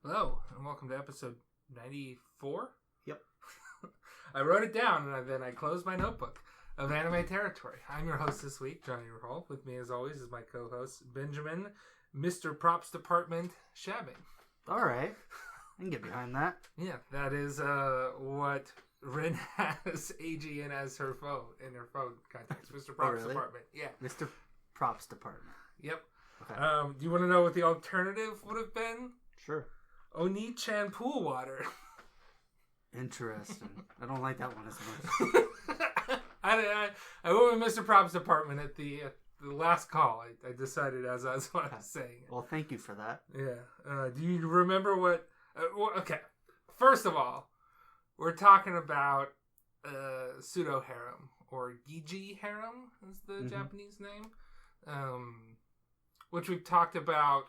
Hello, and welcome to episode 94? Yep. I wrote it down, and then I closed my notebook of Anime Territory. I'm your host this week, Jonny and Shabs. With me, as always, is my co-host, Benjamin, Mr. Props Department, Shabbing. All right. I can get behind that. Yeah, that is what Rin has AG in as her phone, in her phone contacts. Mr. Props Department. Yeah. Mr. Props Department. Yep. Okay. Do you want to know what the alternative would have been? Sure. Oni-chan Pool Water. Interesting. I don't like that one as much. I went with Mr. Props Department at the last call. I decided as I was saying it. Well, thank you for that. Yeah. Do you remember what... okay. First of all, we're talking about Pseudo Harem, or Gigi Harem is the Japanese name, which we've talked about,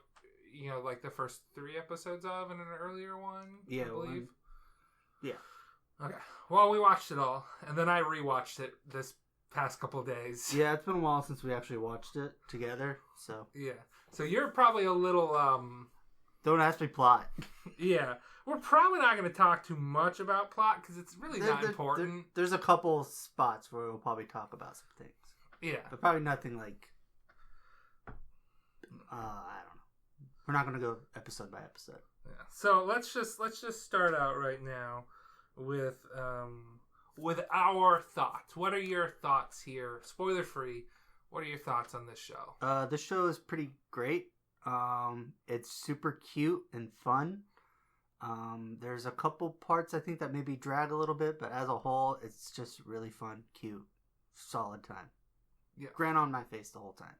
you know, like the first 3 episodes of in an earlier one, yeah, I believe. Yeah. Okay. Well, we watched it all, and then I rewatched it this past couple of days. Yeah, it's been a while since we actually watched it together, so... Yeah. So you're probably a little, Don't ask me plot. Yeah. We're probably not going to talk too much about plot, because it's really not important. There's a couple spots where we'll probably talk about some things. Yeah. But probably nothing like... I don't know. We're not going to go episode by episode. Yeah. So let's just start out right now with our thoughts. What are your thoughts here? Spoiler free. What are your thoughts on this show? This show is pretty great. It's super cute and fun. There's a couple parts I think that maybe drag a little bit, but as a whole, it's just really fun, cute, solid time. Yeah. Grin on my face the whole time.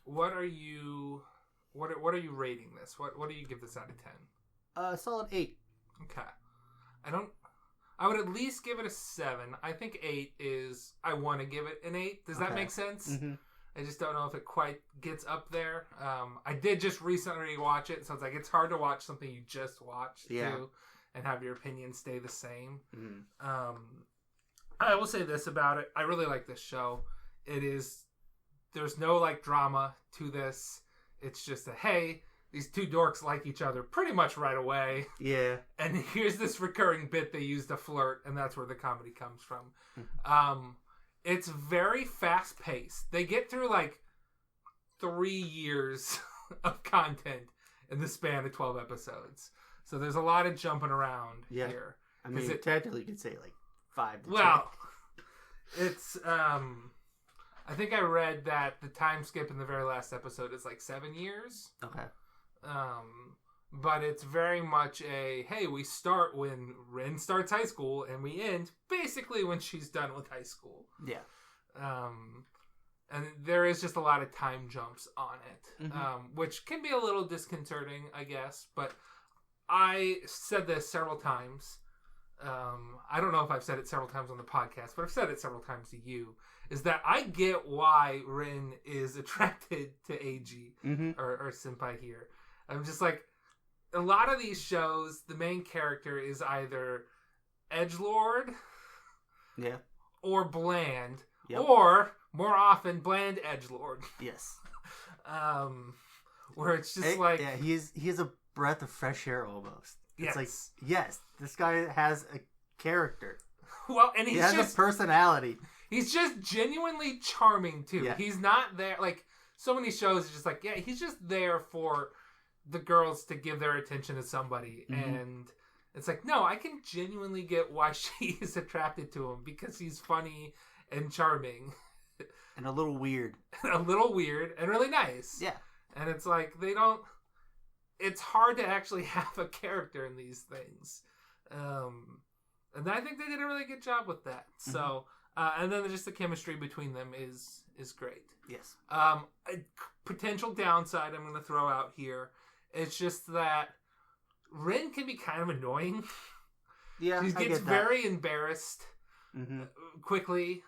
What are you rating this? What do you give this out of 10? Solid 8. Okay. I would at least give it a 7. I think 8 is, I want to give it an 8. Does that make sense? Mm-hmm. I just don't know if it quite gets up there. I did just recently watch it, so it's like it's hard to watch something you just watched too, and have your opinion stay the same. Mm-hmm. I will say this about it: I really like this show. There's no like drama to this. It's just hey, these two dorks like each other pretty much right away. Yeah. And here's this recurring bit they use to flirt, and that's where the comedy comes from. It's very fast paced. They get through like 3 years of content in the span of 12 episodes. So there's a lot of jumping around here. I mean, technically you could say like 5 to 10. Well, it's... I think I read that the time skip in the very last episode is like 7 years. Okay. But it's very much we start when Rin starts high school and we end basically when she's done with high school. Yeah. And there is just a lot of time jumps on it, which can be a little disconcerting, I guess. But I said this several times. I don't know if I've said it several times on the podcast, but I've said it several times to you, is that I get why Rin is attracted to AG or Senpai here. I'm just like, a lot of these shows, the main character is either edgelord or bland, or more often bland edgelord. Yes. Where it's just he's a breath of fresh air almost. It's like, yes, this guy has a character. Well, and he has a personality. He's just genuinely charming too. Yeah. He's not there like so many shows are just like, he's just there for the girls to give their attention to somebody. And it's like, no, I can genuinely get why she is attracted to him because he's funny and charming. And a little weird. A little weird and really nice. Yeah. And it's like, it's hard to actually have a character in these things. And I think they did a really good job with that. So, and then just the chemistry between them is great. Yes. A potential downside I'm going to throw out here. It's just that Rin can be kind of annoying. Yeah, she gets very embarrassed quickly.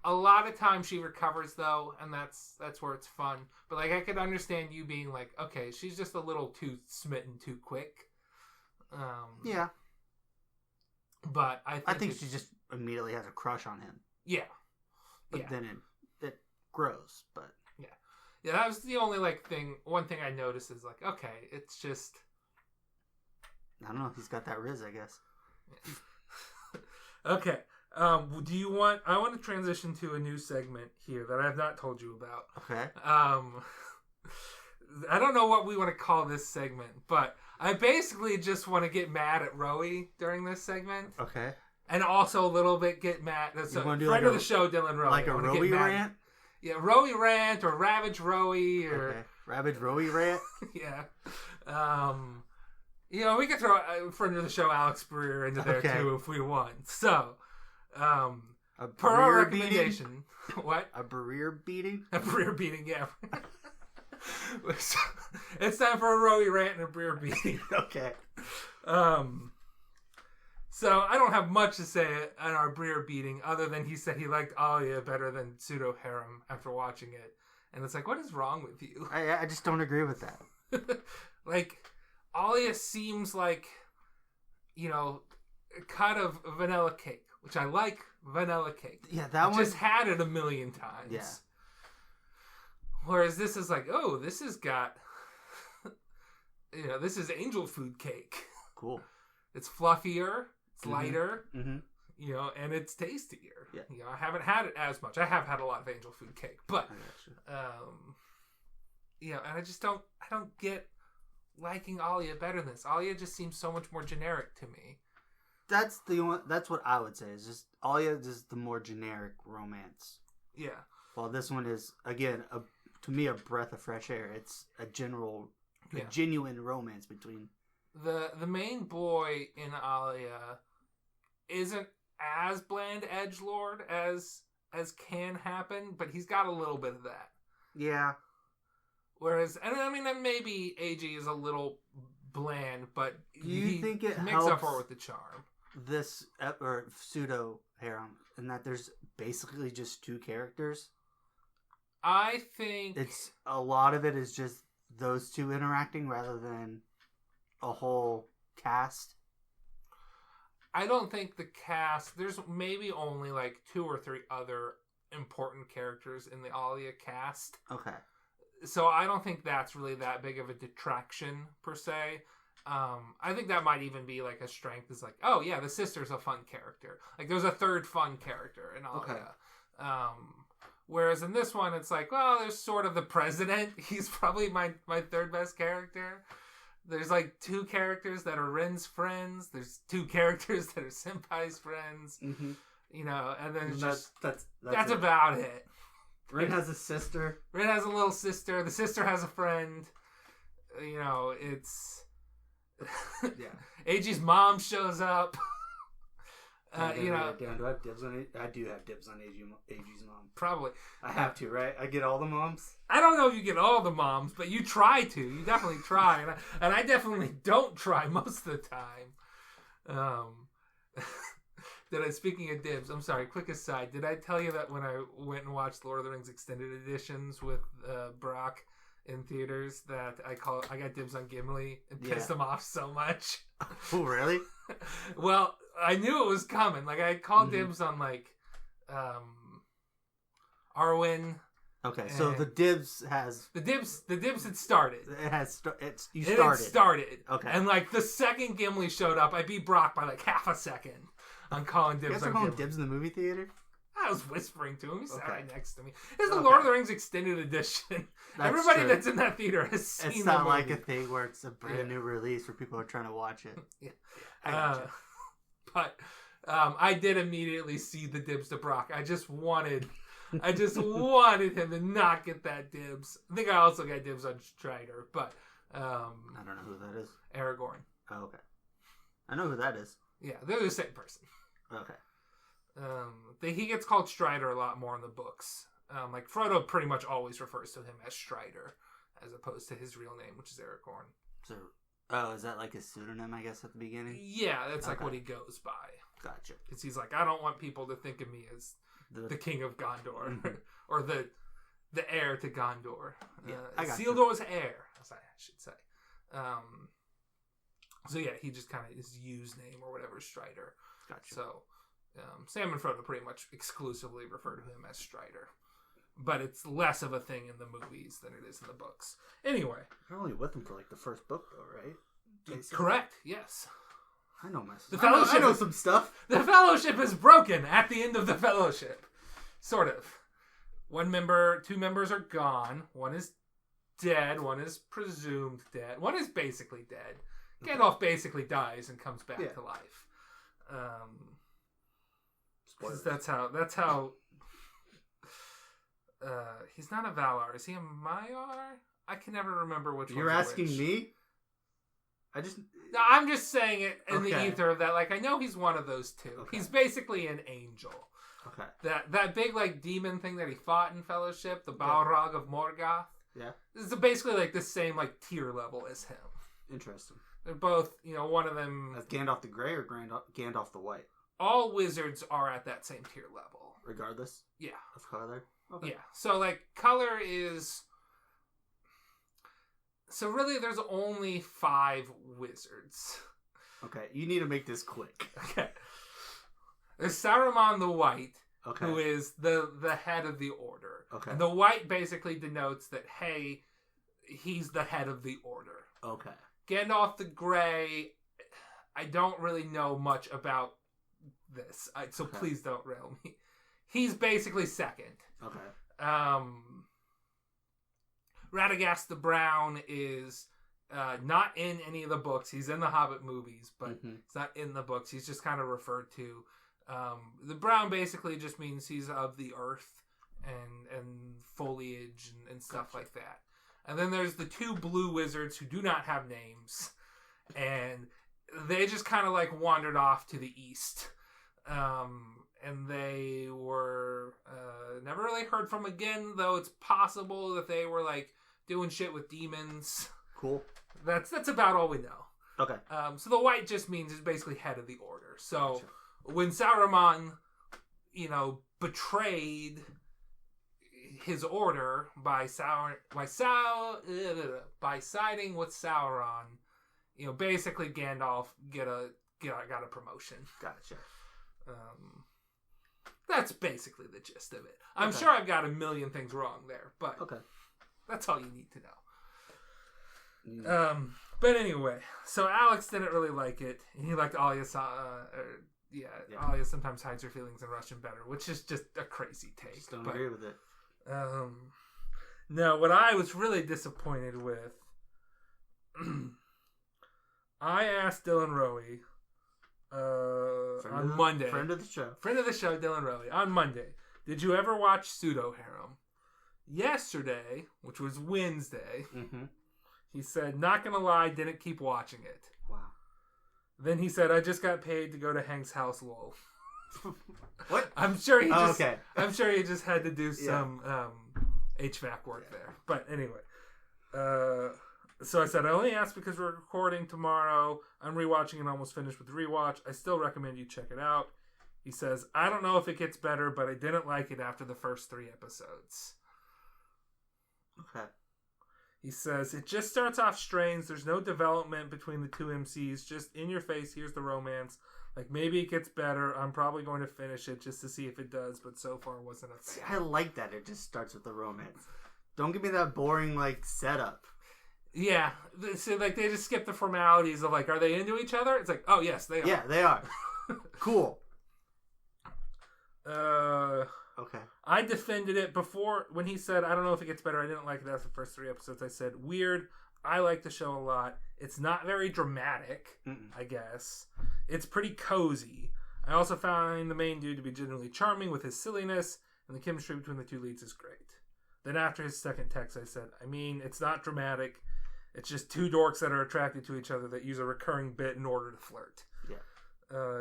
A lot of times she recovers though, and that's where it's fun. But like I could understand you being like, okay, she's just a little too smitten too quick. Yeah. But I think she just immediately has a crush on him. Yeah. But then it grows. But Yeah, that was the only one thing I noticed is like, okay, it's just. I don't know. He's got that Riz, I guess. Okay. Do you want? I want to transition to a new segment here that I have not told you about. Okay. I don't know what we want to call this segment, but I basically just want to get mad at Rowie during this segment. Okay. And also a little bit get mad. That's a friend like of the show, Dylan Rowie. Like a Rowie rant? Yeah, Rowie rant or Ravage Rowie or okay. Ravage Rowie rant. Yeah. We could throw a friend of the show, Alex Breer, into there too if we want. So, per our recommendation, what? A Breer beating? A Breer beating, yeah. It's time for a Rowie rant and a Breer beating. Okay. So I don't have much to say on our Breer beating other than he said he liked Alia better than Pseudo Harem after watching it. And it's like, what is wrong with you? I just don't agree with that. Alia seems like, a cut of vanilla cake, which I like vanilla cake. Yeah, that one. Just had it a million times. Yeah. Whereas this is like, oh, this has got, this is angel food cake. Cool. It's fluffier, it's lighter, mm-hmm. And it's tastier. Yeah. I haven't had it as much. I have had a lot of angel food cake, but, and I just don't get liking Alia better than this. Alia just seems so much more generic to me. That's what I would say. Is just Alia is the more generic romance. Yeah. While this one is again to me a breath of fresh air. It's a genuine romance between the main boy in Alia isn't as bland edgelord as can happen, but he's got a little bit of that. Yeah. Whereas, and maybe AG is a little bland, but he think it makes up for it with the charm. This or Pseudo Harem, in that there's basically just two characters. I think it's a lot of it is just those two interacting rather than a whole cast. I don't think the cast. There's maybe only like 2 or 3 other important characters in the Alia cast. Okay. So I don't think that's really that big of a detraction per se. I think that might even be like a strength. Is like, oh yeah, the sister's a fun character. Like there's a third fun character in Alia. Okay. Whereas in this one, it's like, well, there's sort of the president. He's probably my third best character. There's like 2 characters that are Rin's friends. There's 2 characters that are Senpai's friends. Mm-hmm. And then that's about it. Rin has a sister. Rin has a little sister. The sister has a friend. It's yeah. AG's mom shows up. Do I have dibs on it? I do have dibs on AG's mom. Probably. I have to, right? I get all the moms? I don't know if you get all the moms, but you try to. You definitely try. And I definitely don't try most of the time. Speaking of dibs, I'm sorry, quick aside. Did I tell you that when I went and watched Lord of the Rings extended editions with Brock in theaters that I got dibs on Gimli and pissed him off so much? Oh, really? Well, I knew it was coming. Like I called dibs on Arwen. Okay, so the dibs had started. You started. It started. Okay. And the second Gimli showed up, I beat Brock by half a second on calling dibs. You guys are calling dibs in the movie theater? I was whispering to him. He sat right next to me. It's the Lord of the Rings extended edition. Everybody that's in that theater has seen it. It's not like a thing where it's a brand new release where people are trying to watch it. Yeah. I gotcha. But I did immediately see the dibs to Brock. I just wanted him to not get that dibs. I think I also got dibs on Strider, but I don't know who that is. Aragorn. Oh, okay. I know who that is. Yeah, they're the same person. Okay. He gets called Strider a lot more in the books. Frodo pretty much always refers to him as Strider, as opposed to his real name, which is Aragorn. So, is that like his pseudonym, I guess, at the beginning? Yeah, that's what he goes by. Gotcha. Because he's like, I don't want people to think of me as the king of Gondor, or the heir to Gondor. Yeah, I got Isildur's heir, as I should say. So yeah, he just kind of his use name or whatever, but it's less of a thing in the movies than it is in the books. Anyway. You're only with them for like the first book, though, right? Basically. Correct, yes. I know my stuff. I know some stuff. The Fellowship is broken at the end of the Fellowship. Sort of. Two members are gone. One is dead. One is presumed dead. One is basically dead. Gandalf basically dies and comes back to life. That's how. He's not a Valar. Is he a Maiar? I can never remember which one. You're asking me? No, I'm just saying it in the ether of that. Like, I know he's one of those two. Okay. He's basically an angel. Okay. That big like demon thing that he fought in Fellowship, the Balrog of Morgoth. Yeah. This is basically like the same like tier level as him. Interesting. They're both, one of them. As Gandalf the Grey or Gandalf the White? All wizards are at that same tier level. Regardless? Yeah. Of color? Okay. Yeah. So like color is. So really, there's only 5 wizards. Okay, you need to make this quick. Okay. There's Saruman the White, who is the head of the order. Okay. And the white basically denotes that, hey, he's the head of the order. Okay. Gandalf the Grey, I don't really know much about this, so please don't rail me. He's basically second. Okay. Radagast the Brown is not in any of the books. He's in the Hobbit movies, but he's not in the books. He's just kind of referred to. The brown basically just means he's of the earth and foliage and stuff like that. And then there's the 2 blue wizards who do not have names. And they just kind of like wandered off to the east. And they were never really heard from again, though it's possible that they were like doing shit with demons. Cool. That's about all we know. Okay. So the white just means it's basically head of the order. So when Saruman, betrayed his order by siding with Sauron, basically Gandalf got a promotion. Gotcha. That's basically the gist of it. I'm sure I've got a million things wrong there, but that's all you need to know. But anyway, so Alex didn't really like it. He liked Alia. Alia sometimes hides her feelings in Russian better, which is just a crazy take. Just don't agree with it. No, what I was really disappointed with, I asked Dylan Rowe on Monday. Friend of the show, Dylan Rowe, on Monday. Did you ever watch Pseudo Harem? Yesterday, which was Wednesday, he said, not gonna lie, didn't keep watching it. Wow. Then he said, I just got paid to go to Hank's house, lol. What? I'm sure he just had to do some HVAC work there. But anyway. So I said, I only asked because we're recording tomorrow. I'm rewatching and almost finished with the rewatch. I still recommend you check it out. He says, I don't know if it gets better, but I didn't like it after the first 3 episodes. Okay. He says, it just starts off strange. There's no development between the 2 MCs. Just in your face, here's the romance. Like, maybe it gets better. I'm probably going to finish it just to see if it does, but so far wasn't a fan. I like that. It just starts with the romance. Don't give me that boring, setup. Yeah. So, they just skip the formalities of, are they into each other? It's like, oh, yes, they are. Yeah, they are. Cool. Okay. I defended it before when he said, I don't know if it gets better. I didn't like it after the first 3 episodes. I said, weird. I like the show a lot. It's not very dramatic, I guess. It's pretty cozy. I also find the main dude to be genuinely charming with his silliness, and the chemistry between the 2 leads is great. Then after his second text, I said, it's not dramatic. It's just 2 dorks that are attracted to each other that use a recurring bit in order to flirt. Yeah.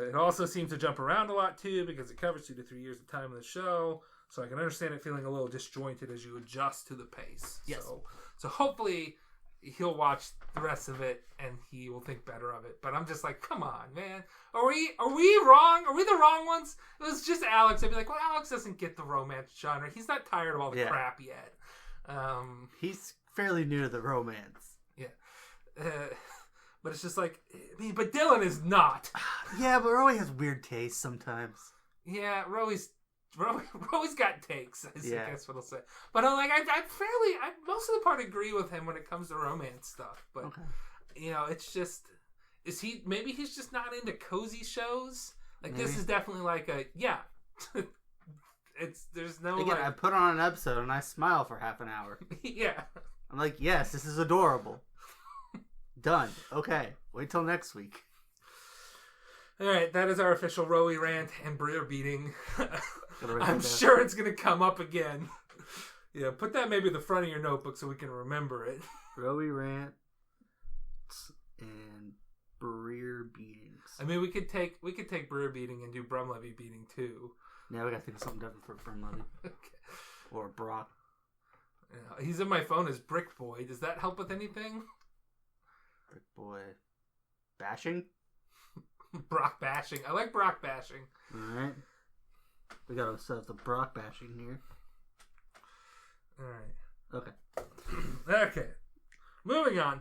It also seems to jump around a lot, too, because it covers 2 to 3 years of time in the show. So I can understand it feeling a little disjointed as you adjust to the pace. Yes. So hopefully he'll watch the rest of it and he will think better of it. But I'm just like, come on, man. Are we wrong? Are we the wrong ones? It was just Alex. I'd be like, well, Alex doesn't get the romance genre. He's not tired of all the crap yet. He's fairly new to the romance. Yeah. But it's just but Dylan is not. Yeah, but Rowie has weird taste sometimes. Yeah, Rowie's Roey's got takes, I guess what I'll say. But I most of the part agree with him when it comes to romance stuff. But, it's just, maybe he's just not into cozy shows? Like, maybe. This is definitely like there's no, again, I put on an episode and I smile for half an hour. Yeah. I'm like, yes, this is adorable. Done. Okay. Wait till next week. All right, that is our official Roey rant and Breer beating. I'm sure it's going to come up again. Yeah, put that maybe at the front of your notebook so we can remember it. Roey rant and Breer beatings. I mean, we could take Breer beating and do Brumlevy beating too. Yeah, we got to think of something different for Brumlevy. Okay. Or Brock. Yeah, he's in my phone as Brick Boy. Does that help with anything? Brick Boy. Bashing? Brock bashing. I like Brock bashing. Alright. We got ourselves a Brock bashing here. Alright. Okay. Okay. Moving on.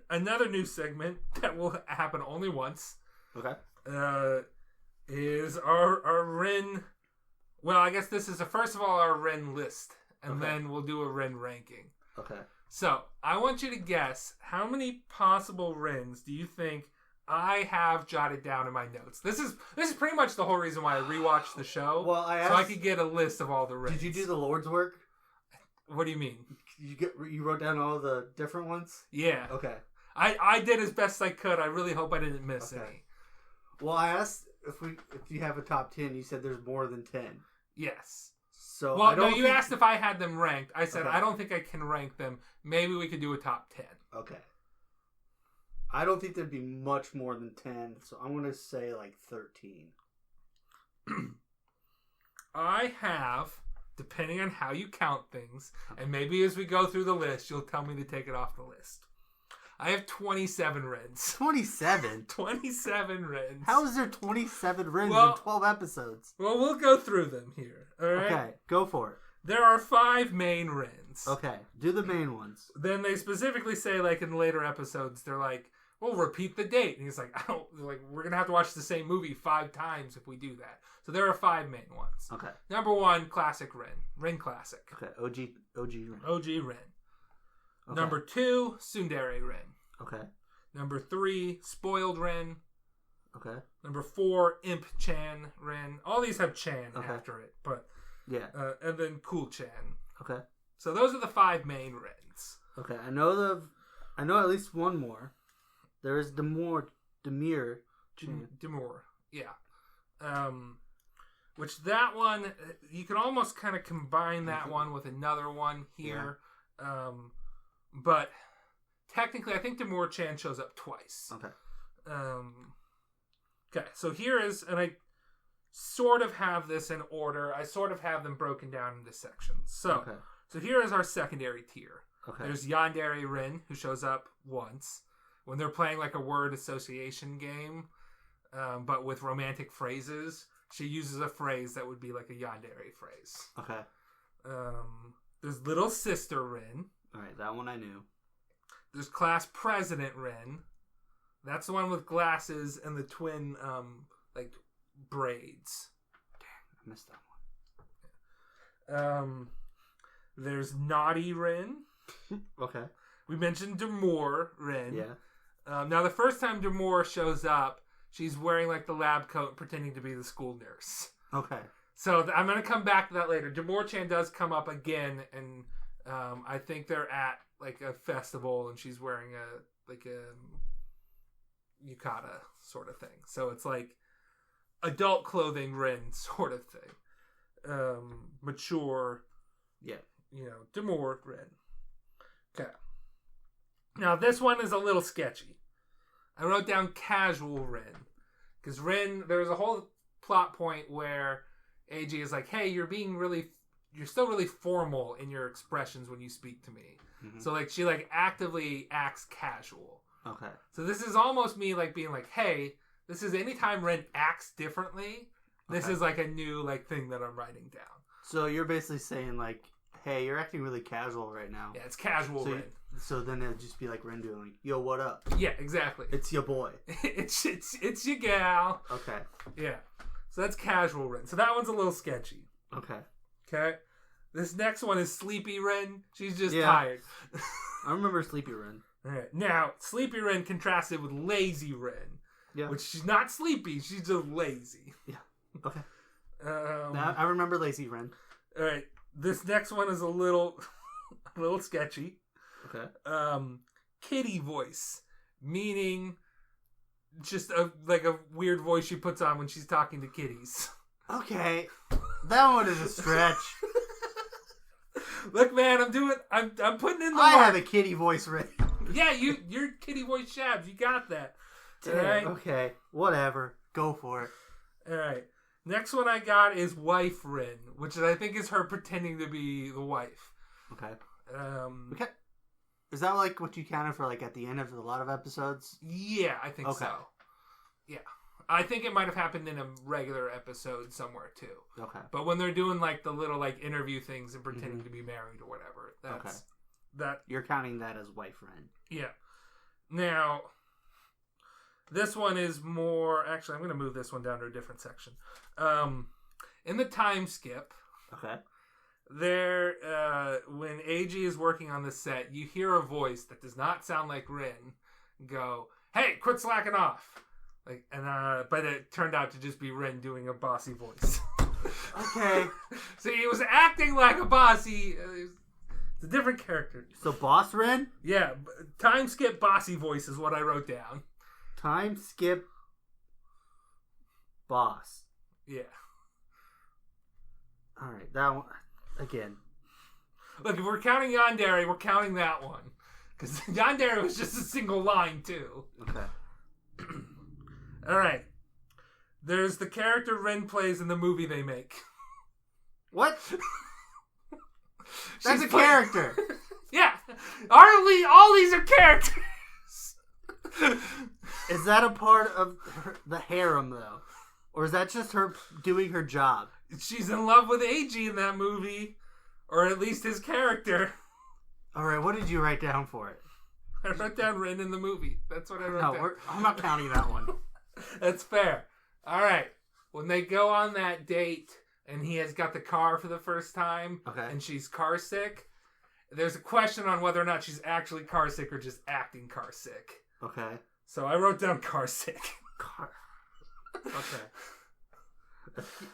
Another new segment that will happen only once. Okay. Is our Rin. Well, I guess this is first of all our Rin list. And then we'll do a Rin ranking. Okay. So, I want you to guess how many possible Rins do you think I have jotted down in my notes. This is pretty much the whole reason why I rewatched the show. Well, so I could get a list of all the Rins. Did you do the Lord's work? What do you mean? You wrote down all the different ones? Yeah. Okay. I did as best I could. I really hope I didn't miss any. Well, I asked if you have a top 10. You said there's more than 10. Yes. So you asked if I had them ranked. I said I don't think I can rank them. Maybe we could do a top 10. Okay. I don't think there'd be much more than 10, so I'm going to say like 13. I have, depending on how you count things, and maybe as we go through the list, you'll tell me to take it off the list. I have 27 Rins. 27? 27 Rins. How is there 27 Rins in 12 episodes? Well, we'll go through them here. All right? Okay, go for it. There are 5 main Rins. Okay, do the main ones. Then they specifically say, like, in later episodes, they're like, well, repeat the date. And he's like, we're going to have to watch the same movie 5 times if we do that. So there are 5 main ones. Okay. Number 1, classic Rin. Rin classic. Okay, OG Rin. OG Rin. Okay. Number 2, Tsundere Rin. Okay. Number 3, Spoiled Rin. Okay. Number 4, Imp Chan Rin. All these have Chan after it, but yeah. And then Cool Chan. Okay. So those are the 5 main Rins. Okay, I know at least one more. There is Demure Chan. Demure, yeah. Which that one you can almost kind of combine that one with another one here. Yeah. But technically, I think Demure Chan shows up twice. Okay. Okay, so here is, and I sort of have this in order. I sort of have them broken down into sections. So here is our secondary tier. Okay. There's Yandere Rin, who shows up once when they're playing like a word association game, but with romantic phrases. She uses a phrase that would be like a Yandere phrase. Okay. There's Little Sister Rin. All right, that one I knew. There's Class President Rin. That's the one with glasses and the twin, like, braids. Damn, I missed that one. There's Naughty Rin. Okay. We mentioned Demure Rin. Yeah. Now, the first time Demure shows up, she's wearing, like, the lab coat and pretending to be the school nurse. Okay. So I'm going to come back to that later. Demure Chan does come up again, and I think they're at, like, a festival, and she's wearing a yukata sort of thing. So it's like adult clothing Rin sort of thing. Mature. Yeah. Demure Rin. Okay. Now this one is a little sketchy. I wrote down casual Rin. Because Rin, there's a whole plot point where AG is like, hey, you're still really formal in your expressions when you speak to me. Mm-hmm. So, like, she, like, actively acts casual. Okay. So this is almost me, like, being like, hey, this is anytime Rin acts differently, this is, like, a new, like, thing that I'm writing down. So you're basically saying, like, hey, you're acting really casual right now. Yeah, it's casual Rin. So then it'll just be like Rin doing, like, yo, what up? Yeah, exactly. It's your boy. it's your gal. Okay. Yeah. So that's casual Rin. So that one's a little sketchy. Okay. This next one is Sleepy Rin. She's just tired. I remember Sleepy Rin. All right. Now, Sleepy Rin contrasted with Lazy Rin. Yeah. Which she's not sleepy, she's just lazy. Yeah. Okay. I remember Lazy Rin. All right. This next one is a little sketchy. Okay. Kitty voice, meaning just a weird voice she puts on when she's talking to kitties. Okay. That one is a stretch. Look, man, I'm putting in the I have a kitty voice ready. Yeah, you're kitty voice Shabs. You got that. All right. Okay. Whatever. Go for it. All right. Next one I got is Wife Rin, which I think is her pretending to be the wife. Okay. Okay. Is that like what you counted for like at the end of a lot of episodes? Yeah, I think so. Yeah. I think it might have happened in a regular episode somewhere too. Okay. But when they're doing like the little like interview things and pretending to be married or whatever, that's that you're counting that as Wife Rin. Yeah. Now, this one is more. Actually, I'm going to move this one down to a different section. In the time skip. Okay. There, when AG is working on the set, you hear a voice that does not sound like Rin go, "Hey, quit slacking off!" But it turned out to just be Rin doing a bossy voice. Okay. So he was acting like a bossy. It's a different character. So Boss Rin? Yeah, time skip bossy voice is what I wrote down. Time skip boss. Yeah. All right, that one again. Look, if we're counting Yandere, we're counting that one because Yandere was just a single line too. Okay. All right. There's the character Rin plays in the movie they make. What? That's a character. Yeah. All these are characters. Is that a part of the harem, though? Or is that just her doing her job? She's in love with AG in that movie. Or at least his character. Alright, what did you write down for it? I wrote down Rin in the movie. That's what I wrote down. No, I'm not counting that one. That's fair. Alright. When they go on that date and he has got the car for the first time and she's car sick, there's a question on whether or not she's actually car sick or just acting car sick. Okay. So I wrote down car sick. Okay.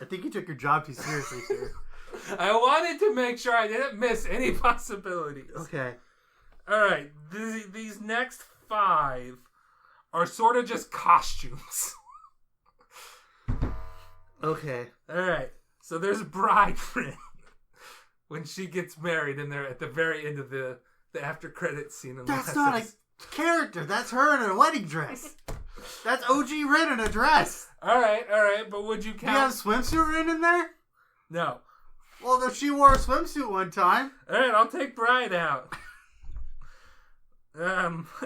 I think you took your job too seriously, sir. I wanted to make sure I didn't miss any possibilities. Okay. Alright. These next 5 are sort of just costumes. Okay. Alright. So there's Bride Rin. When she gets married and they're at the very end of the after credits scene. That's not a character. That's her in a wedding dress. That's OG Rin in a dress. Alright. But would you count... Do you have swimsuit Rin in there? No. Well, she wore a swimsuit one time. Alright, I'll take Bride out.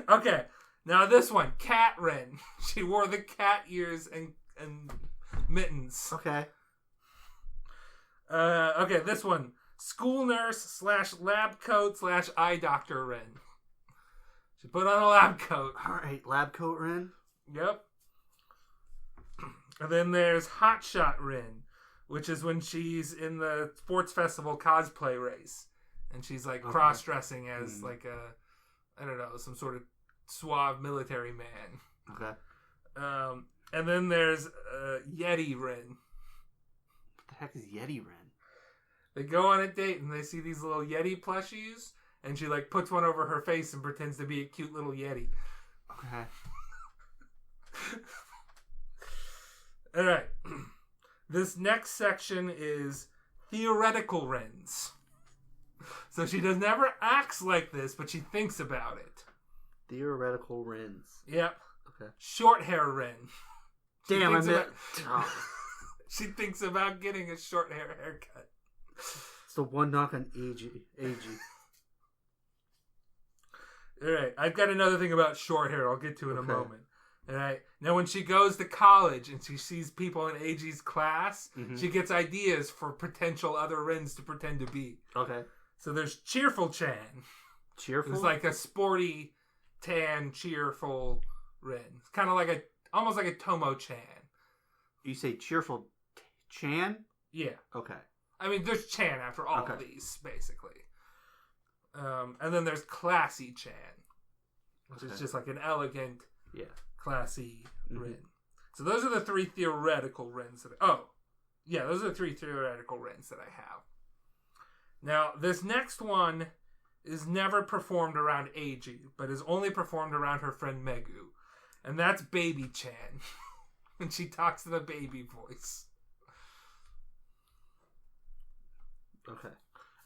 Okay. Now this one, Cat Rin. She wore the cat ears and mittens. Okay. Okay, this one. School nurse / lab coat / eye doctor Rin. She put on a lab coat. Alright, lab coat Rin. Yep. And then there's Hotshot Rin, which is when she's in the sports festival cosplay race. And she's like cross-dressing as like a, I don't know, some sort of suave military man. Okay. And then there's Yeti Rin. What the heck is Yeti Rin? They go on a date and they see these little Yeti plushies, and she like puts one over her face and pretends to be a cute little Yeti. Okay. Alright. This next section is theoretical Rins. So she never acts like this, but she thinks about it. Theoretical Rins. Yep. Okay. Short hair Rin. Damn, I meant... She thinks about getting a short hair haircut. It's the one knock on AG. Alright, I've got another thing about short hair I'll get to in a moment. Alright, now when she goes to college and she sees people in AG's class, she gets ideas for potential other Rins to pretend to be. Okay. So there's Cheerful Chan. Cheerful? It's like a sporty, tan, cheerful Rin. It's kind of like almost like a Tomo Chan. You say Cheerful Chan? Yeah. Okay. I mean, there's Chan after all of these, basically. And then there's Classy Chan, which is just like an elegant, classy Rin. So those are the 3 theoretical Rins that those are the 3 theoretical Rins that I have. Now, this next one is never performed around Eiji, but is only performed around her friend Megu. And that's Baby Chan. And she talks to the baby voice. Okay.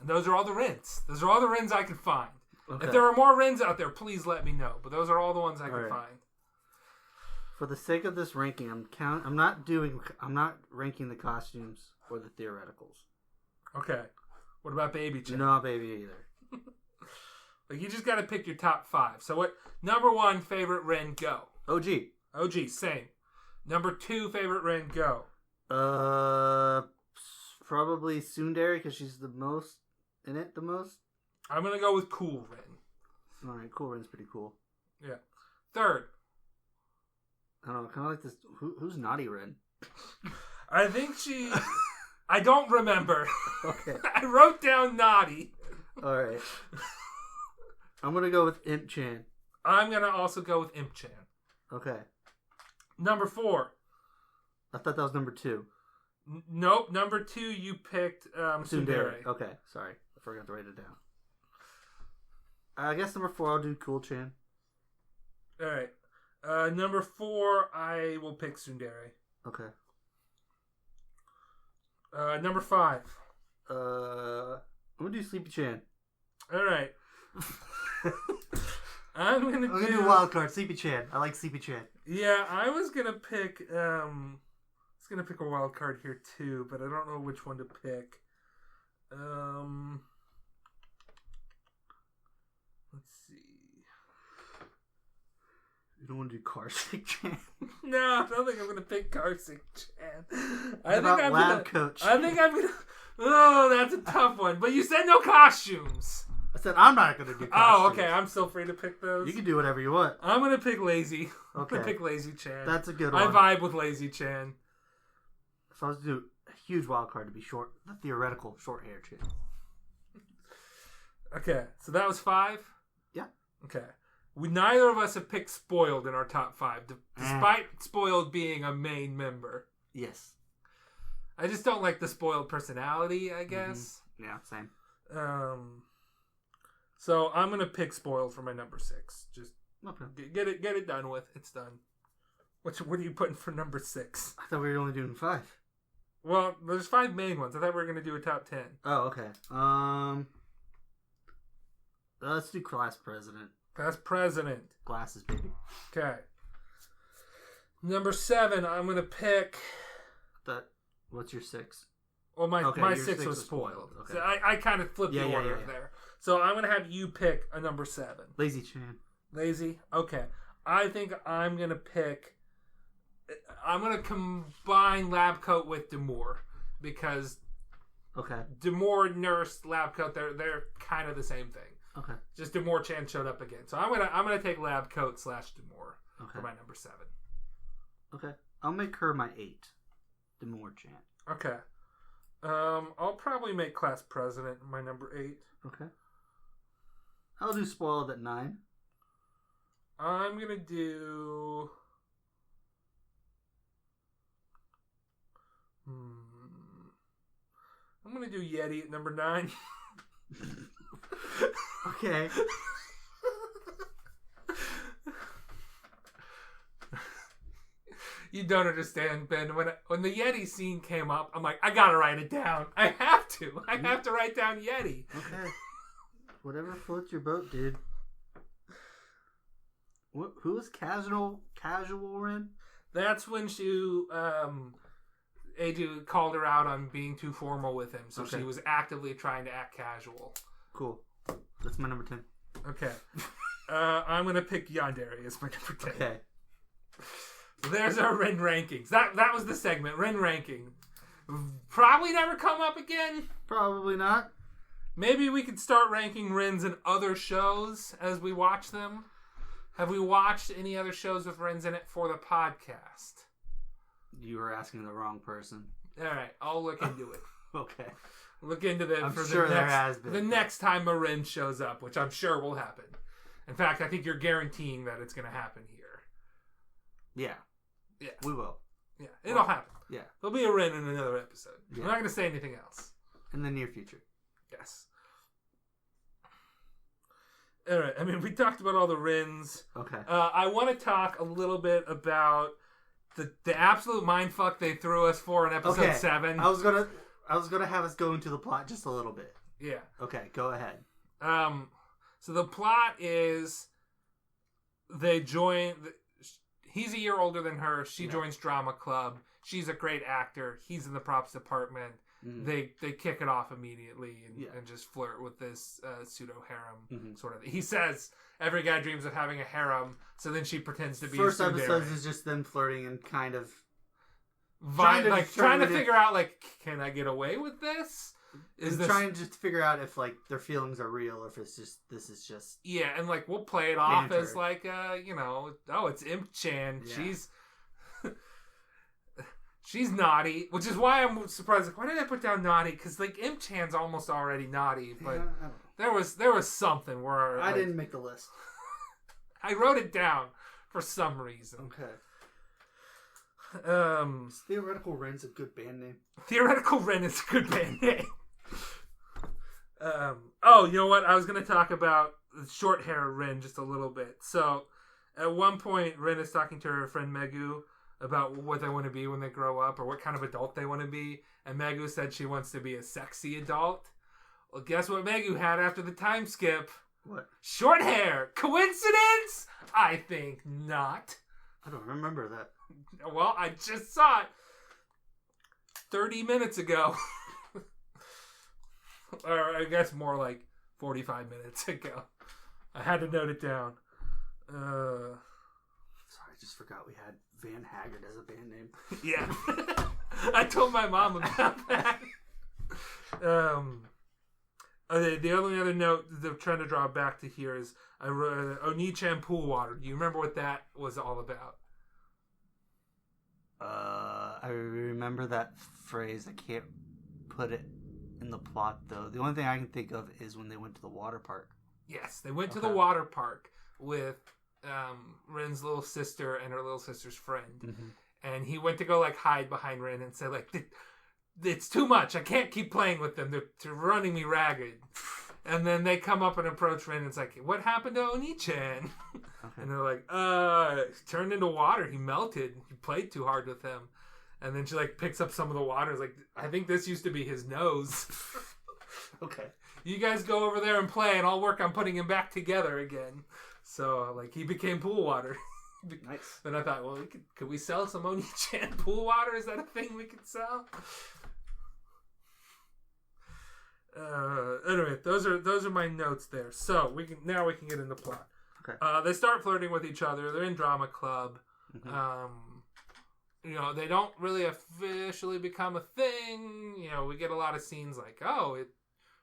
And those are all the Rins. Those are all the Rins I could find. Okay. If there are more Rins out there, please let me know. But those are all the ones I could find. For the sake of this ranking, I'm not ranking the costumes or the theoreticals. Okay. What about Baby Chan? No Baby either. Like, you just got to pick your top 5. So what? Number 1 favorite Rin, go. OG, same. Number 2 favorite Rin, go. Probably Tsundere because she's the most in it. The most. I'm gonna go with Cool Rin. All right, Cool Rin's pretty cool. Yeah. Third. I don't know. Kind of like this. Who's Naughty Rin? I think she. I don't remember. Okay. I wrote down Naughty. All right. I'm gonna go with Imp Chan. I'm gonna also go with Imp Chan. Okay. Number 4. I thought that was number 2. Nope. Number 2, you picked Tsundere. Okay. Sorry, I forgot to write it down. I guess number 4, I'll do Cool Chan. All right. Number 4, I will pick Tsundere. Okay. Number 5. I'm gonna do Sleepy Chan. All right. I'm gonna do wild card. Sleepy Chan. I like Sleepy Chan. Yeah, I was gonna pick. Pick a wild card here too, but I don't know which one to pick. Let's see. You don't want to do Karsik Chan? No, I don't think I'm gonna pick Karsik Chan. I think I'm gonna. Oh, that's a tough one. But you said no costumes. I said I'm not going to do costumes. Oh, okay. I'm still free to pick those. You can do whatever you want. I'm going to pick Lazy. Okay. I'm going to pick Lazy Chan. That's a good one. I vibe with Lazy Chan. If I was to do a huge wild card to be short, the theoretical short hair Chan. Okay. So that was 5? Yeah. Okay. Neither of us have picked Spoiled in our top 5, despite Spoiled being a main member. Yes. I just don't like the Spoiled personality, I guess. Mm-hmm. Yeah, same. So I'm gonna pick Spoiled for my number 6. Just get it done with. It's done. What are you putting for number 6? I thought we were only doing 5. Well, there's 5 main ones. I thought we were gonna do a top 10. Oh, okay. Let's do Class President. Class President. Glasses, baby. Okay. Number 7, I'm gonna pick. What's your 6? Well, my 6 was Spoiled. Okay. So I kind of flipped the order there. So I'm going to have you pick a number 7. Lazy Chan. Lazy? Okay. I think I'm going to pick... I'm going to combine Lab Coat with Demore. Because... Okay. Demore, Nurse, Lab Coat, they're kind of the same thing. Okay. Just Demore Chan showed up again. So I'm gonna take Lab Coat / Demore for my number 7. Okay. I'll make her my 8. Demore Chan. Okay. I'll probably make Class President my number 8. Okay. I'll do Spoiled at 9. I'm gonna do. I'm gonna do Yeti at number 9. Okay. You don't understand, Ben. When the Yeti scene came up, I'm like, I gotta write it down. I have to. I have to write down Yeti. Okay. Whatever floats your boat, dude. Who was casual Rin? That's when Eiji called her out on being too formal with him, so she was actively trying to act casual. Cool. That's my number 10. Okay. I'm gonna pick Yandere as my number 10. Okay. So there's our Rin rankings. That was the segment, Rin ranking. Probably never come up again. Probably not. Maybe we could start ranking Rins in other shows as we watch them. Have we watched any other shows with Rins in it for the podcast? You were asking the wrong person. All right, I'll look into it. Okay. Look into that for sure there has been. the next time a Rins shows up, which I'm sure will happen. In fact, I think you're guaranteeing that it's going to happen here. Yeah. Yeah. We will. Yeah, it'll happen. Yeah. There'll be a Rin in another episode. Yeah. I'm not going to say anything else. In the near future. Yes. All right. I mean, we talked about all the Rins. Okay. I want to talk a little bit about the absolute mindfuck they threw us for in episode 7. I was gonna have us go into the plot just a little bit. Yeah. Okay, go ahead. So the plot is they join. He's a year older than her. She joins drama club. She's a great actor. He's in the props department. They kick it off immediately and just flirt with this pseudo harem sort of. He says every guy dreams of having a harem, so then she pretends to be. First episodes is just them flirting and kind of trying to figure out like, can I get away with this? Is this trying to just figure out if like their feelings are real or if it's just this is just and like we'll play it off as like it's Imp Chan. She's naughty, which is why I'm surprised. Like, why did I put down naughty? Because like Imp Chan's almost already naughty, but there was something where I didn't make the list. I wrote it down for some reason. Okay. Is Theoretical Rins a good band name? Theoretical Rin is a good band name. You know what? I was going to talk about the short hair Rin just a little bit. So, at one point, Rin is talking to her friend Megu about what they want to be when they grow up or what kind of adult they want to be. And Megu said she wants to be a sexy adult. Well, guess what Megu had after the time skip? What? Short hair. Coincidence? I think not. I don't remember that. Well, I just saw it 30 minutes ago. Or I guess more like 45 minutes ago. I had to note it down. Sorry, I just forgot we had Van Haggard as a band name. Yeah. I told my mom about that. The only other note that I'm trying to draw back to here is I wrote Oni-chan pool water. Do you remember what that was all about? I remember that phrase. I can't put it in the plot, though. The only thing I can think of is when they went to the water park. Yes, they went to the water park with Rin's little sister and her little sister's friend. And he went to go like hide behind Rin and said like, it's too much. I can't keep playing with them. They're running me ragged. And then they come up and approach Rin and it's like, what happened to Oni-chan? Okay. And they're like, he turned into water. He melted. He played too hard with him. And then she like picks up some of the water. It's like, I think this used to be his nose. Okay. You guys go over there and play and I'll work on putting him back together again. So like he became pool water. Nice. Then I thought, well, could we sell some Oni-chan pool water? Is that a thing we could sell? Anyway, those are my notes there. So we can get into plot. Okay. They start flirting with each other. They're in drama club. They don't really officially become a thing. We get a lot of scenes like,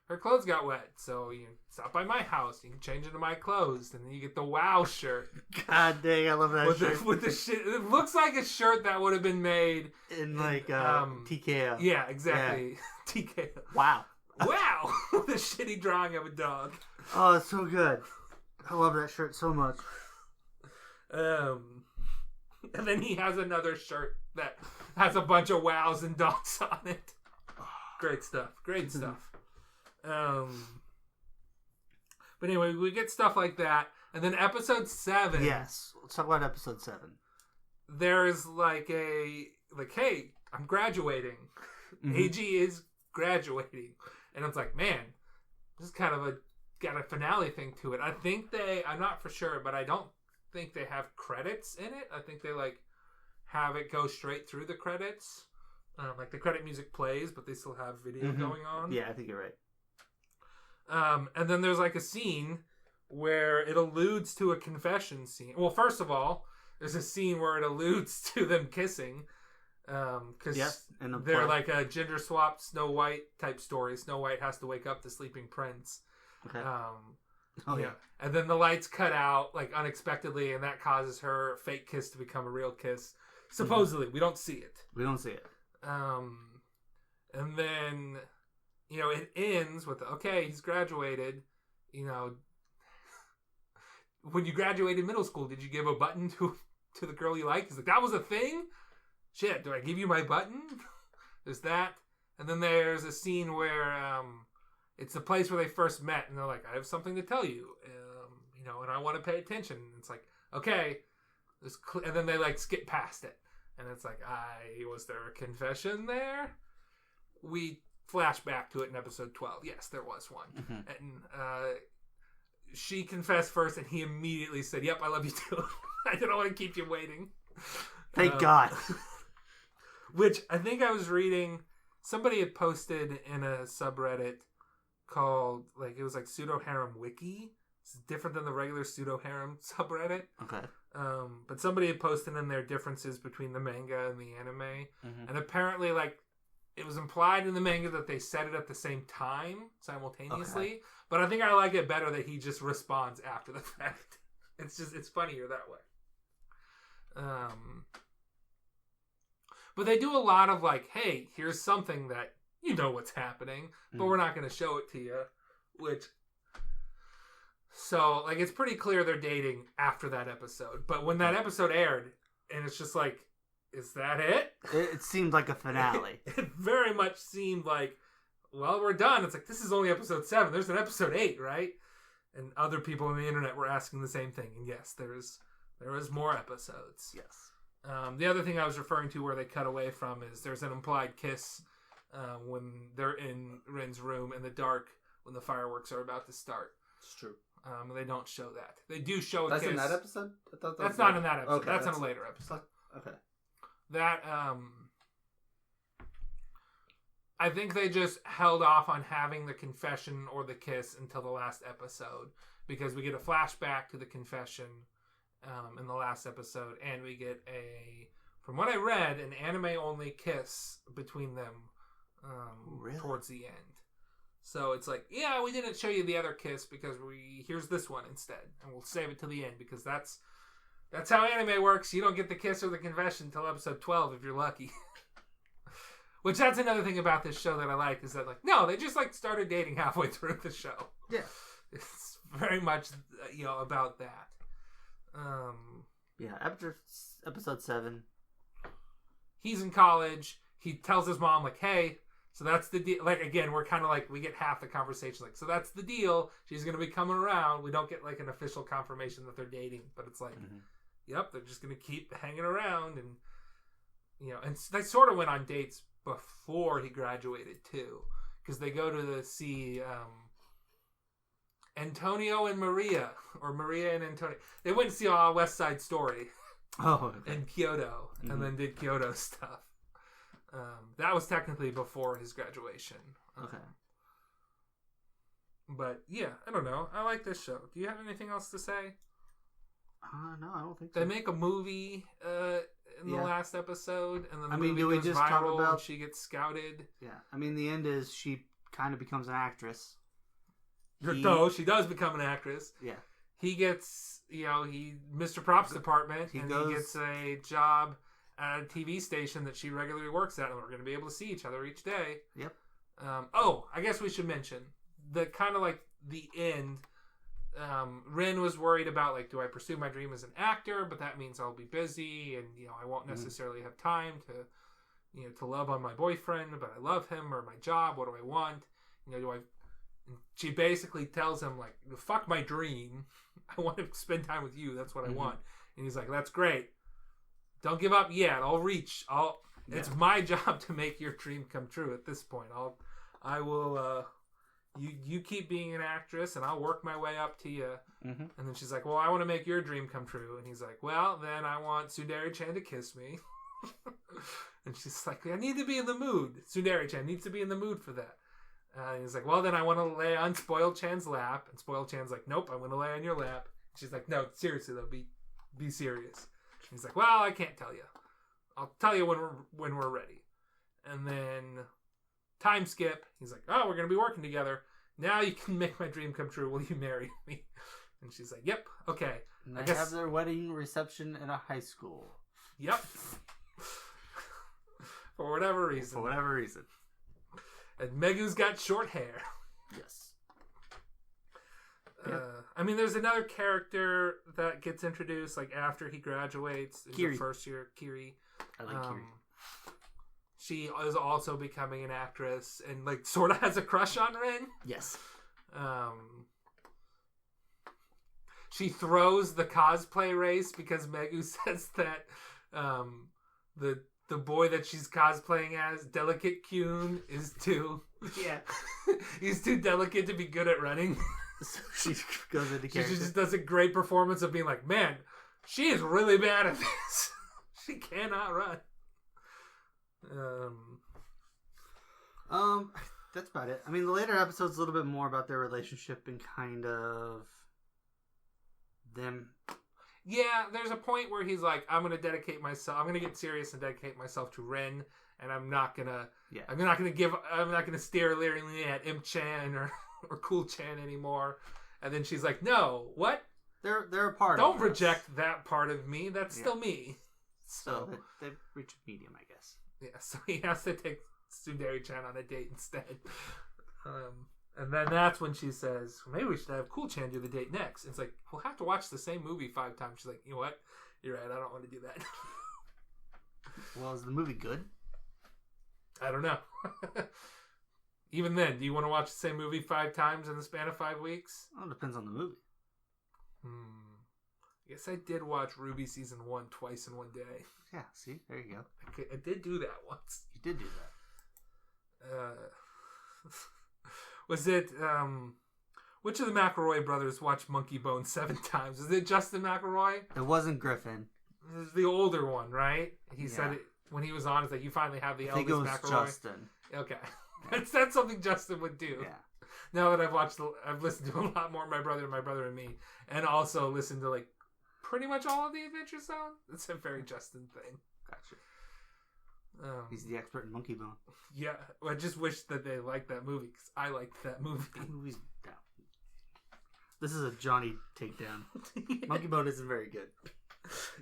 her clothes got wet, so you stop by my house. You can change into my clothes, and then you get the WoW shirt. God dang, I love that shirt. With the shit, it looks like a shirt that would have been made in like TKO. Yeah, exactly. Yeah. TKO. Wow. With a shitty drawing of a dog. Oh, it's so good. I love that shirt so much. And then he has another shirt that has a bunch of wows and dogs on it. Great stuff. But anyway, we get stuff like that. And then episode 7. Yes. Let's talk about episode 7. There's hey, I'm graduating. AG is graduating. And it's like, man, this is kind of got a finale thing to it. I think I'm not for sure, but I don't think they have credits in it. I think they have it go straight through the credits. The credit music plays, but they still have video going on. Yeah, I think you're right. And then there's a scene where it alludes to a confession scene. Well, first of all, there's a scene where it alludes to them kissing. Because they're like a gender swap Snow White type story. Snow White has to wake up the sleeping prince. Okay. Yeah. And then the lights cut out unexpectedly, and that causes her fake kiss to become a real kiss. Supposedly, we don't see it. We don't see it. And then, it ends with, okay, he's graduated. When you graduated middle school, did you give a button to the girl you like? He's like, that was a thing? Shit, do I give you my button? There's that. And then there's a scene where it's the place where they first met, and they're like, I have something to tell you, and I want to pay attention. And it's like, okay. And then they skip past it. And it's like, was there a confession there? We flash back to it in episode 12. Yes, there was one. Mm-hmm. And she confessed first, and he immediately said, yep, I love you too. I didn't want to keep you waiting. Thank God. Which I think I was reading, somebody had posted in a subreddit called, it was Pseudo Harem Wiki. It's different than the regular Pseudo Harem subreddit. Okay. But somebody had posted in there differences between the manga and the anime. Mm-hmm. And apparently, it was implied in the manga that they said it at the same time, simultaneously. Okay. But I think I like it better that he just responds after the fact. It's funnier that way. But they do a lot of hey, here's something that you know what's happening, but we're not going to show it to you. So, it's pretty clear they're dating after that episode. But when that episode aired, and it's just is that it? It seemed like a finale. It very much seemed like, well, we're done. It's this is only episode 7. There's an episode 8, right? And other people on the internet were asking the same thing. And yes, there is more episodes. Yes. The other thing I was referring to where they cut away from is there's an implied kiss when they're in Rin's room in the dark when the fireworks are about to start. It's true. They don't show that. They do show a kiss. That's in that episode? I thought that's not in that episode. Okay, that's in a later episode. Okay. That, I think they just held off on having the confession or the kiss until the last episode, because we get a flashback to the confession in the last episode, and we get from what I read, an anime-only kiss between them really? Towards the end. So it's yeah, we didn't show you the other kiss because here's this one instead, and we'll save it to the end because that's how anime works. You don't get the kiss or the confession until episode 12 if you're lucky. Which that's another thing about this show that I like is that no, they just started dating halfway through the show. Yeah, it's very much about that. Yeah, after episode 7, he's in college. He tells his mom hey. So that's the deal. Again, we're kind of we get half the conversation. So that's the deal. She's going to be coming around. We don't get an official confirmation that they're dating, but it's yep, they're just going to keep hanging around. And, and they sort of went on dates before he graduated too. Because they go to see Antonio and Maria, or Maria and Antonio. They went to see West Side Story in Kyoto, and then did Kyoto stuff. That was technically before his graduation. Okay. But yeah, I don't know. I like this show. Do you have anything else to say? No, I don't think so. They make a movie in the last episode, and then the movie do we goes just viral talk about... and she gets scouted. Yeah, the end is she kind of becomes an actress. No, she does become an actress. Yeah. He gets, Mr. Props department, he gets a job at a TV station that she regularly works at, and we're going to be able to see each other each day. Yep. I guess we should mention the kind of the end. Rin was worried about do I pursue my dream as an actor, but that means I'll be busy, and I won't necessarily have time to love on my boyfriend, but I love him, or my job. What do I want? And she basically tells him fuck my dream. I want to spend time with you. That's what I want. And he's like, that's great. Don't give up yet. It's my job to make your dream come true at this point. I will, you keep being an actress and I'll work my way up to you. Mm-hmm. And then she's like, well, I want to make your dream come true. And he's like, well, then I want Tsundere-chan to kiss me. And she's like, I need to be in the mood. Tsundere-chan needs to be in the mood for that. And he's like, well, then I want to lay on Spoiled-chan's lap. And Spoiled-chan's like, nope, I want to lay on your lap. And she's like, no, seriously though, be serious. He's like, well, I can't tell you. I'll tell you when we're ready. And then time skip. He's like, oh, we're going to be working together. Now you can make my dream come true. Will you marry me? And she's like, yep, okay. And they have their wedding reception in a high school. Yep. For whatever reason. And Megu's got short hair. Yes. I mean, there's another character that gets introduced like after he graduates. Kiri. The first year, Kiri. I like Kiri. She is also becoming an actress and like sort of has a crush on Rin. Yes. She throws the cosplay race because Megu says that the boy that she's cosplaying as, Delicate Kyun, is too he's too delicate to be good at running. So she goes into character. She just does a great performance of being like, man, she is really bad at this. She cannot run. That's about it. I mean, the later episode's a little bit more about their relationship and kind of them. Yeah, there's a point where he's like, I'm going to get serious and dedicate myself to Rin, and I'm not going to stare leeringly at Imp-chan or Cool-chan anymore. And then she's like, no, what? They're a part Don't of reject that part of me. That's still me. So they reach a medium, I guess. Yeah, so he has to take Tsundere-chan on a date instead. And then that's when she says, maybe we should have Cool-chan do the date next. And it's like, we'll have to watch the same movie 5 times. She's like, you know what? You're right. I don't want to do that. Well, is the movie good? I don't know. Even then, do you want to watch the same movie 5 times in the span of 5 weeks? Well, it depends on the movie. I guess I did watch Ruby Season 1 twice in one day. Yeah, see? There you go. I did do that once. You did do that. Was it, which of the McElroy brothers watched Monkey Bone 7 times? Was it Justin McElroy? It wasn't Griffin. It was the older one, right? He said it when he was on. It's like, you finally have the eldest McElroy. I think it was Justin. Okay. That's something Justin would do. Yeah. Now that I've listened to a lot more My Brother and Me, and also listened to like pretty much all of the Adventure Zone. It's a very Justin thing. Gotcha. He's the expert in Monkey Bone. Yeah, well, I just wish that they liked that movie because I liked that movie. That movie's down. This is a Johnny takedown. Monkey Bone isn't very good.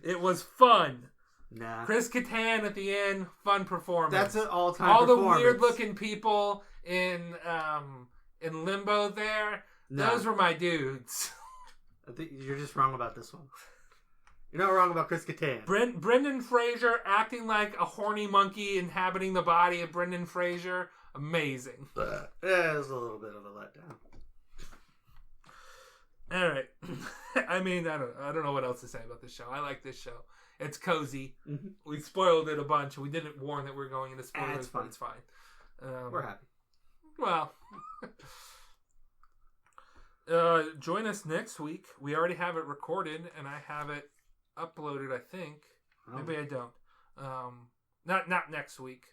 It was fun. Nah. Chris Kattan at the end, fun performance. That's an all-time all performance. The weird-looking people in Limbo there. No. Those were my dudes. I think you're just wrong about this one. You're not wrong about Chris Kattan. Brendan Fraser acting like a horny monkey inhabiting the body of Brendan Fraser. Amazing. Yeah, it was a little bit of a letdown. All right. I mean, I don't know what else to say about this show. I like this show. It's cozy. Mm-hmm. We spoiled it a bunch. We didn't warn that we're going into spoilers, but it's fine. We're happy. Well, join us next week. We already have it recorded, and I have it uploaded, I think. Maybe I don't. Not next week.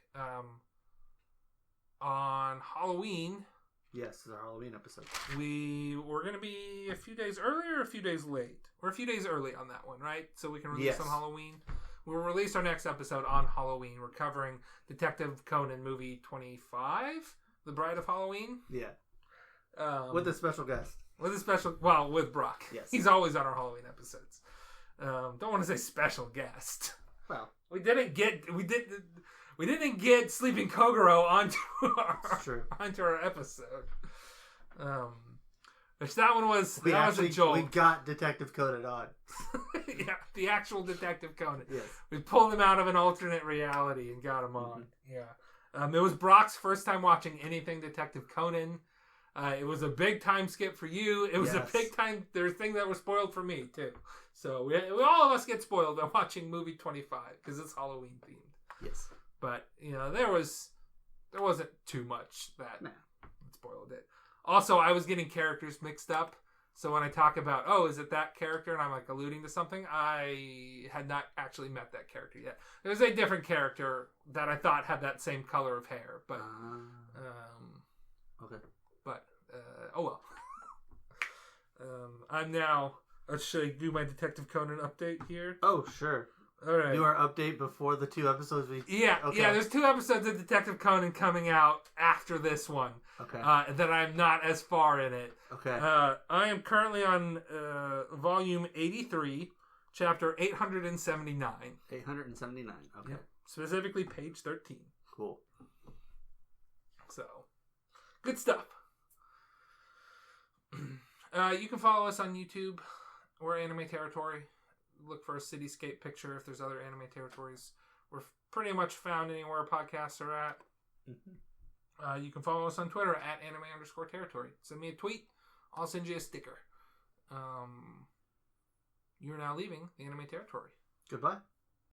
On Halloween. Yes, it's our Halloween episode. We're going to be a few days early or a few days late? We're a few days early on that one, right? So we can release on Halloween. We'll release our next episode on Halloween. We're covering Detective Conan movie 25, The Bride of Halloween. Yeah. With a special guest. With Brock. Yes. He's always on our Halloween episodes. Don't want to say special guest. Well, we didn't get Sleeping Kogoro onto our episode. Which that one was a joke. We got Detective Conan on. Yeah, the actual Detective Conan. Yes. We pulled him out of an alternate reality and got him on. Yeah. It was Brock's first time watching anything Detective Conan. It was a big time skip for you. It was a big time. There's things that were spoiled for me too. So we all of us get spoiled by watching movie 25 because it's Halloween themed. Yes. But there wasn't too much that spoiled it. Also, I was getting characters mixed up. So when I talk about, is it that character? And I'm like alluding to something, I had not actually met that character yet. There's a different character that I thought had that same color of hair, but okay. But oh well. I'm now. Should I do my Detective Conan update here? Oh sure. All right. Do our update before the 2 episodes we... Yeah, okay. Yeah, there's 2 episodes of Detective Conan coming out after this one. Okay. That I'm not as far in it. Okay. I am currently on volume 83, chapter 879. 879, okay. Yep. Specifically page 13. Cool. So, Good stuff. You can follow us on YouTube. We're Anime Territory. Look for a cityscape picture if there's other anime territories. We're pretty much found anywhere podcasts are at. Mm-hmm. You can follow us on Twitter at anime_territory. Send me a tweet. I'll send you a sticker. You're now leaving the Anime Territory. Goodbye.